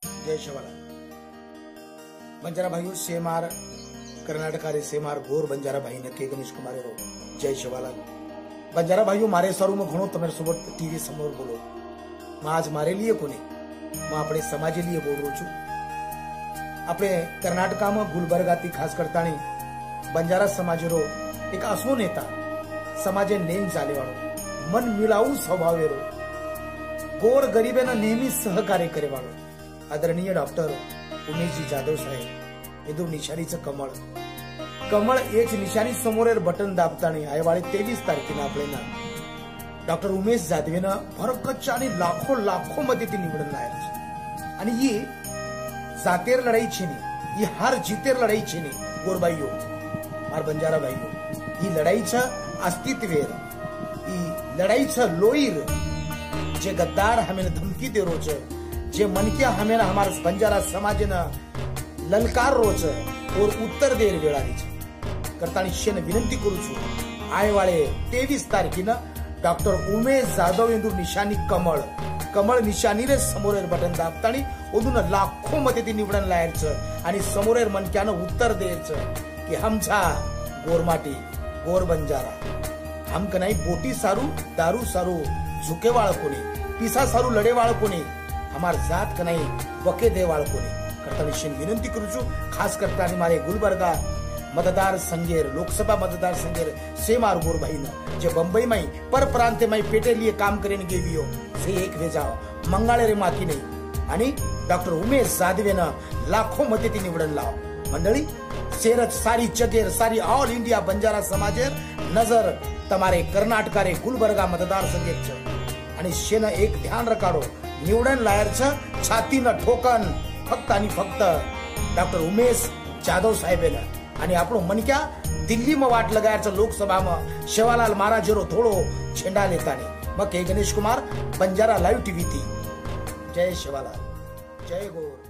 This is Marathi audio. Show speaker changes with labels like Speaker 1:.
Speaker 1: जय शिवालाल। बंजारा भाइयों सेमार कर्नाटकारी सेमार गोर बंजारा भाई ने के गणेश कुमार रो जय शिवालाल। बंजारा भाइयों मारे स्वरूप में घणो तमे सोबत टीवी समोर बोलो मैं आज मारे लिए कोने मैं अपने समाज लिए बोल रो छू। अपने कर्नाटका में गुलबर्गाती खास करतानी बंजारा समाज रो एक असो नेता समाजे नेम चाले वाळो मन मिलावू स्वभावे रो गोर गरीबेना नेहमी सहकार्य करे वाळो आदरणीय डॉक्टर उमेशजी जाधव साहेब इंदूर निशाणीचं कमळ कमळ एच निशाणी समोर बटन दाबतानी आयवाळे 23 तारखेला आपल्याला डॉक्टर उमेश जाधवेनं भरकच्च्या आणि लाखो लाखो मध्ये ती निवडून आली आणि ही जातेर लढाई छेनी ही हार जीतेर लढाई छेनी गोरबाईयो मार बंजारा भाईयो ही लढाईचं अस्तित्वेर ही लढाईचं लोईर जे गद्दार हमें धमकी दे रोच जे मनकिया हमें हमारा बंजारा समाज न ललकार रोच और उत्तर देर वेळाली करतानी शेन विनंती करू छु आय वाळे 23 तारखेला डॉक्टर उमेश जाधव इंदूर निशाणी कमळ कमळ निशाणी रे समोरेर बटन दाबतानी ओदून लाखो मध्ये ती निवडून लायरचं आणि समोरेर मनक्यानं उत्तर द्यायचं की हमचा गोरमाटी गोर बंजारा हमक नाही बोटी सारू दारू सारू झुकेवाळ कोणी पिसा सारू लडेवाळ कोणी हमार जात का नहीं बके देवाळ कोणी करतानी शेन विनंती करू छु खास करतानी मारे गुलबर्गा मतदार संघेर लोकसभा मतदार संघेर सेमार गोर भाईनं जे बंबई में पर प्रांत में पेटे लिए काम करेन गेवियो से एक भेजाओ मंगाळे रे माकी नहीं आणि डॉक्टर उमेश जाधवेनं लाखो मते ती निवडून लाव मंडळी सेरच सारी जगेर सारी ऑल इंडिया बंजारा समाजेर नजर तमारे कर्नाटका रे गुलबर्गा मतदार संघेर आणि शेन एक ध्यान रखाडो निवडून लायरचं छातीनं ठोकन फक्त आणि फक्त डॉक्टर उमेश जाधव साहेबेला आणि आपण मनक्या दिल्ली में वाट लगायचं लोकसभा में शिवालाल महाराजेरो थोड़ो झेंडा लेतानी मग के गणेश कुमार बंजारा लाइव टीवी थी जय शिवालाल जय गोर।